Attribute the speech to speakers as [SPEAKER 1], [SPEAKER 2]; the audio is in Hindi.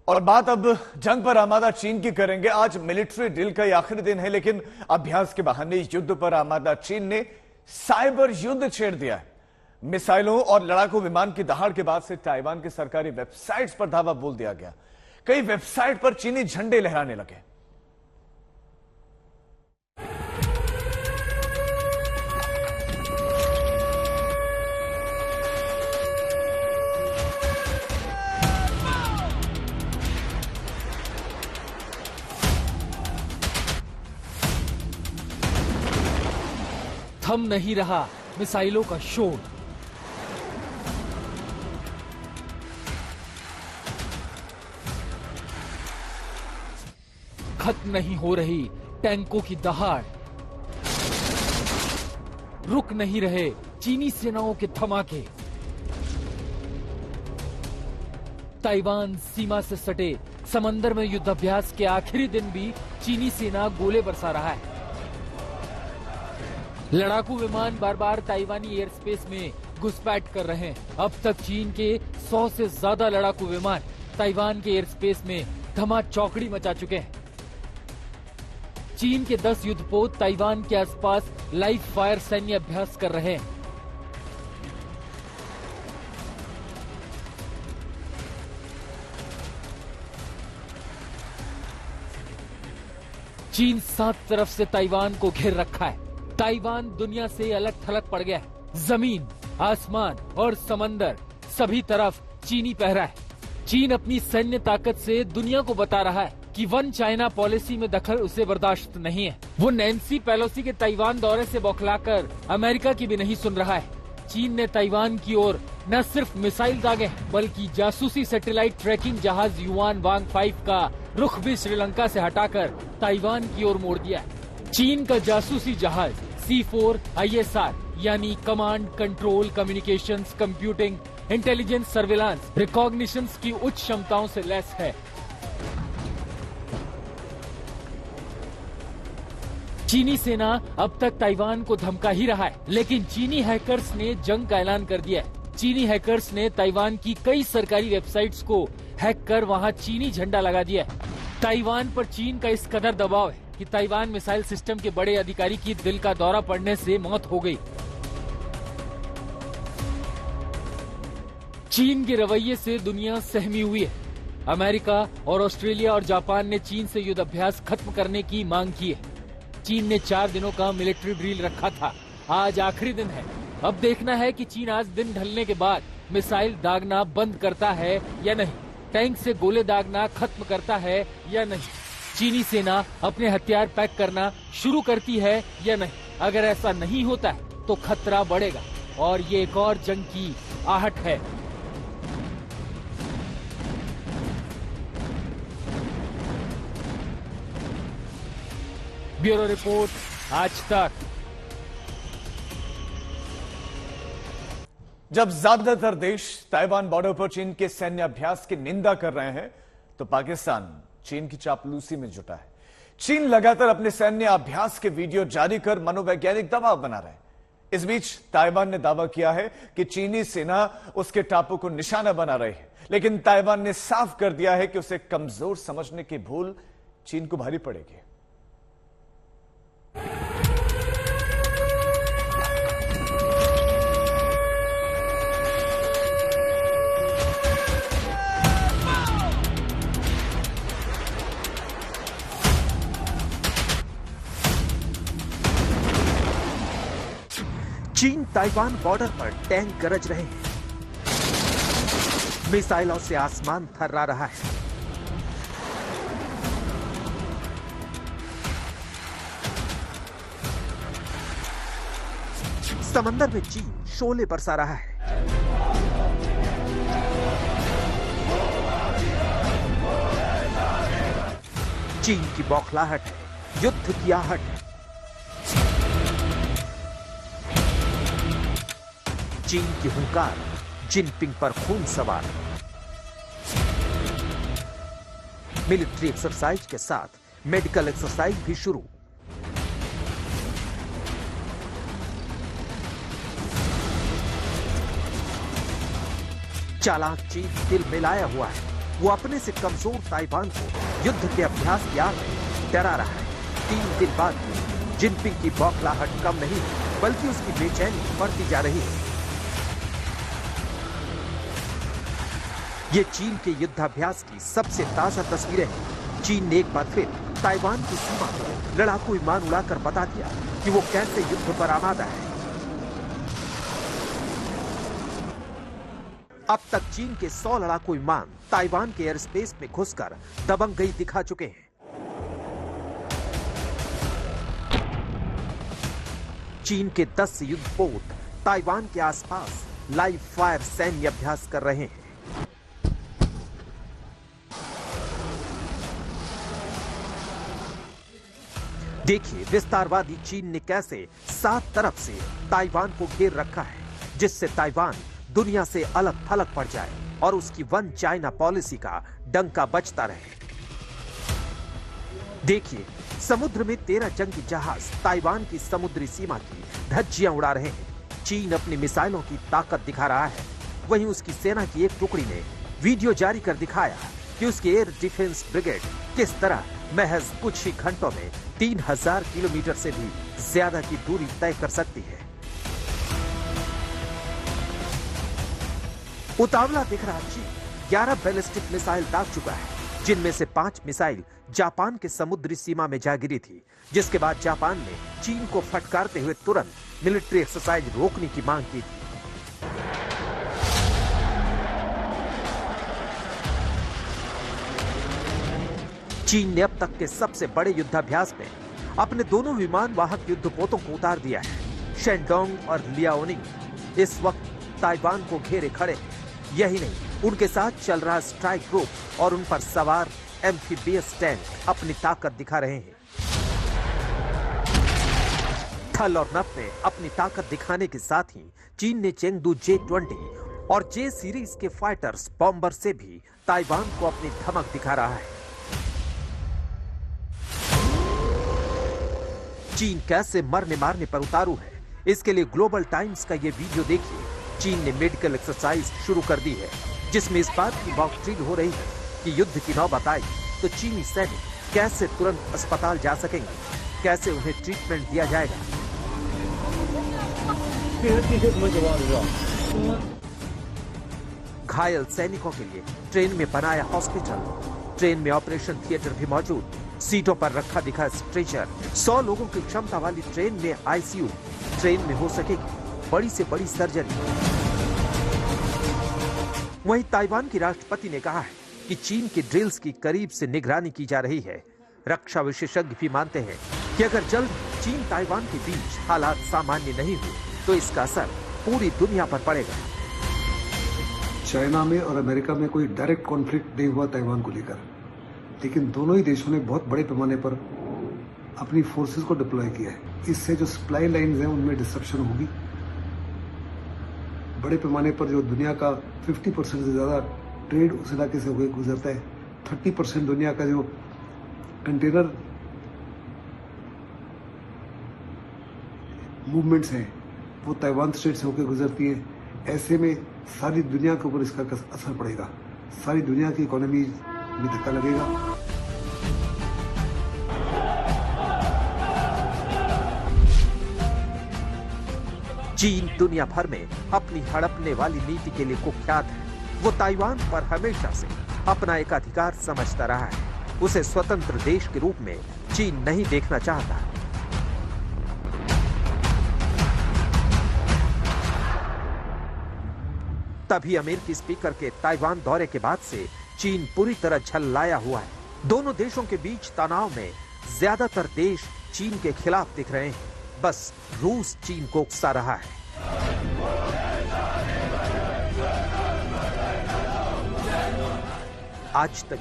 [SPEAKER 1] और बात अब जंग पर आमादा चीन की करेंगे। आज मिलिट्री ड्रिल का आखिरी दिन है, लेकिन अभ्यास के बहाने युद्ध पर आमादा चीन ने साइबर युद्ध छेड़ दिया है। मिसाइलों और लड़ाकू विमान की दहाड़ के बाद से ताइवान की सरकारी वेबसाइट्स पर धावा बोल दिया गया। कई वेबसाइट पर चीनी झंडे लहराने लगे।
[SPEAKER 2] थम नहीं रहा मिसाइलों का शोर। खत्म नहीं हो रही टैंकों की दहाड़। रुक नहीं रहे चीनी सेनाओं के धमाके। ताइवान सीमा से सटे समंदर में युद्धाभ्यास के आखिरी दिन भी चीनी सेना गोले बरसा रहा है। लड़ाकू विमान बार बार ताइवानी एयर स्पेस में घुसपैठ कर रहे हैं। अब तक चीन के 100 से ज्यादा लड़ाकू विमान ताइवान के एयर स्पेस में धमा चौकड़ी मचा चुके हैं। चीन के 10 युद्धपोत ताइवान के आसपास लाइव फायर सैन्य अभ्यास कर रहे हैं। चीन 7 तरफ से ताइवान को घेर रखा है। ताइवान दुनिया से अलग थलग पड़ गया है। जमीन, आसमान और समंदर सभी तरफ चीनी पहरा है। चीन अपनी सैन्य ताकत से दुनिया को बता रहा है कि वन चाइना पॉलिसी में दखल उसे बर्दाश्त नहीं है। वो नैन्सी पेलोसी के ताइवान दौरे से बौखलाकर अमेरिका की भी नहीं सुन रहा है। चीन ने ताइवान की ओर न सिर्फ मिसाइल दागे बल्कि जासूसी सैटेलाइट ट्रैकिंग जहाज युआन वांग 5 का रुख भी श्रीलंका से हटाकर ताइवान की ओर मोड़ दिया है। चीन का जासूसी जहाज C4 ISR यानी command, control, communications, computing, intelligence, surveillance, recognitions की उच्च क्षमताओं से लैस है। चीनी सेना अब तक ताइवान को धमका ही रहा है, लेकिन चीनी हैकर्स ने जंग का ऐलान कर दिया है। चीनी हैकर्स ने ताइवान की कई सरकारी वेबसाइट्स को हैक कर वहां चीनी झंडा लगा दिया है। ताइवान पर चीन का इस कदर दबाव है कि ताइवान मिसाइल सिस्टम के बड़े अधिकारी की दिल का दौरा पड़ने से मौत हो गई। चीन के रवैये से दुनिया सहमी हुई है। अमेरिका और ऑस्ट्रेलिया और जापान ने चीन से युद्धाभ्यास खत्म करने की मांग की है। चीन ने 4 दिनों का मिलिट्री ड्रिल रखा था। आज आखिरी दिन है। अब देखना है कि चीन आज दिन ढलने के बाद मिसाइल दागना बंद करता है या नहीं, टैंक से गोले दागना खत्म करता है या नहीं, चीनी सेना अपने हथियार पैक करना शुरू करती है या नहीं। अगर ऐसा नहीं होता है तो खतरा बढ़ेगा और ये एक और जंग की आहट है। ब्यूरो रिपोर्ट, आज तक।
[SPEAKER 1] जब ज्यादातर देश ताइवान बॉर्डर पर चीन के सैन्य अभ्यास की निंदा कर रहे हैं, तो पाकिस्तान चीन की चापलूसी में जुटा है। चीन लगातार अपने सैन्य अभ्यास के वीडियो जारी कर मनोवैज्ञानिक दबाव बना रहे हैं। इस बीच ताइवान ने दावा किया है कि चीनी सेना उसके टापू को निशाना बना रही है, लेकिन ताइवान ने साफ कर दिया है कि उसे कमजोर समझने की भूल चीन को भारी पड़ेगी।
[SPEAKER 3] चीन ताइवान बॉर्डर पर टैंक गरज रहे हैं। मिसाइलों से आसमान थर्रा रहा है। समंदर में चीन शोले बरसा रहा है। चीन की बौखलाहट है, युद्ध की आहट है। चीन की हुंकार जिनपिंग पर खून सवार। मिलिट्री एक्सरसाइज के साथ मेडिकल एक्सरसाइज भी शुरू। चालाक चीन दिल मिलाया हुआ है। वो अपने से कमजोर ताइवान को युद्ध के अभ्यास की आड़ में डरा रहा है। 3 दिन बाद भी जिनपिंग की बौखलाहट कम नहीं बल्कि उसकी बेचैनी बढ़ती जा रही है। ये चीन के युद्धाभ्यास की सबसे ताजा तस्वीरें हैं। चीन ने एक बार फिर ताइवान की सीमा पर लड़ाकू विमान उड़ाकर बता दिया कि वो कैसे युद्ध पर आमादा है। अब तक चीन के 100 लड़ाकू विमान ताइवान के एयर स्पेस में घुसकर दबंगई दिखा चुके हैं। चीन के 10 युद्धपोत ताइवान के आसपास लाइव फायर सैन्य अभ्यास कर रहे हैं। देखिए विस्तारवादी चीन ने कैसे 7 तरफ से ताइवान को घेर रखा है, जिससे ताइवान दुनिया से अलग थलग पड़ जाए और उसकी वन चाइना पॉलिसी का डंका बजता रहे। देखिए समुद्र में 13 जंगी जहाज ताइवान की समुद्री सीमा की धज्जियां उड़ा रहे हैं। चीन अपनी मिसाइलों की ताकत दिखा रहा है। वहीं उसकी सेना की एक टुकड़ी ने वीडियो जारी कर दिखाया कि उसकी एयर डिफेंस ब्रिगेड किस तरह महज कुछ ही घंटों में 3000 किलोमीटर से भी ज्यादा की दूरी तय कर सकती है। उतावला दिख रहा चीन 11 बैलिस्टिक मिसाइल दाग चुका है, जिनमें से 5 मिसाइल जापान के समुद्री सीमा में जा गिरी थी, जिसके बाद जापान ने चीन को फटकारते हुए तुरंत मिलिट्री एक्सरसाइज रोकने की मांग की थी। चीन ने अब तक के सबसे बड़े युद्धाभ्यास में अपने दोनों विमान वाहक युद्धपोतों को उतार दिया है। शेंडोंग और लियाओनिंग इस वक्त ताइवान को घेरे खड़े हैं। यही नहीं, उनके साथ चल रहा स्ट्राइक ग्रुप और उन पर सवार एम्फीबियस टैंक अपनी ताकत दिखा रहे हैं। थल और नभ में अपनी ताकत दिखाने के साथ ही चीन ने चेंगडू J-20 और J सीरीज के फाइटर्स बॉम्बर से भी ताइवान को अपनी धमक दिखा रहा है। चीन कैसे मरने मारने पर उतारू है, इसके लिए ग्लोबल टाइम्स का ये वीडियो देखिए। चीन ने मेडिकल एक्सरसाइज शुरू कर दी है, जिसमें इस बात की मॉक-ड्रिल हो रही है कि युद्ध की नौबत आई तो चीनी सैनिक कैसे तुरंत अस्पताल जा सकेंगे, कैसे उन्हें ट्रीटमेंट दिया जाएगा। घायल सैनिकों के लिए ट्रेन में बनाया हॉस्पिटल, ट्रेन में ऑपरेशन थिएटर भी मौजूद, सीटों पर रखा दिखा स्ट्रेचर, 100 लोगों की क्षमता वाली ट्रेन में आईसीयू, ट्रेन में हो सकेगी बड़ी से बड़ी सर्जरी। वहीं ताइवान की राष्ट्रपति ने कहा है कि चीन की ड्रिल्स की करीब से निगरानी की जा रही है। रक्षा विशेषज्ञ भी मानते हैं कि अगर जल्द चीन ताइवान के बीच हालात सामान्य नहीं हुए तो इसका असर पूरी दुनिया पर पड़ेगा।
[SPEAKER 4] चाइना में और अमेरिका में कोई डायरेक्ट कॉन्फ्लिक्ट नहीं हुआ ताइवान को लेकर, लेकिन दोनों ही देशों ने बहुत बड़े पैमाने पर अपनी फोर्सेस को डिप्लॉय किया है। इससे जो सप्लाई लाइंस हैं उनमें डिस्ट्रप्शन होगी। बड़े पैमाने पर जो दुनिया का 50% से ज़्यादा ट्रेड उस इलाके से होकर गुजरता है। 30% दुनिया का जो कंटेनर मूवमेंट्स हैं वो ताइवान स्ट्रेट से होकर गुजरती है। ऐसे में सारी दुनिया के ऊपर इसका असर पड़ेगा, सारी दुनिया की इकोनॉमी में धक्का लगेगा।
[SPEAKER 3] चीन दुनिया भर में अपनी हड़पने वाली नीति के लिए कुख्यात है। वो ताइवान पर हमेशा से अपना एकाधिकार समझता रहा है। उसे स्वतंत्र देश के रूप में चीन नहीं देखना चाहता। तभी अमेरिकी स्पीकर के ताइवान दौरे के बाद से चीन पूरी तरह झल्लाया हुआ है। दोनों देशों के बीच तनाव में ज्यादातर देश चीन के खिलाफ दिख रहे हैं। बस रूस चीन को उकसा रहा है। आज तक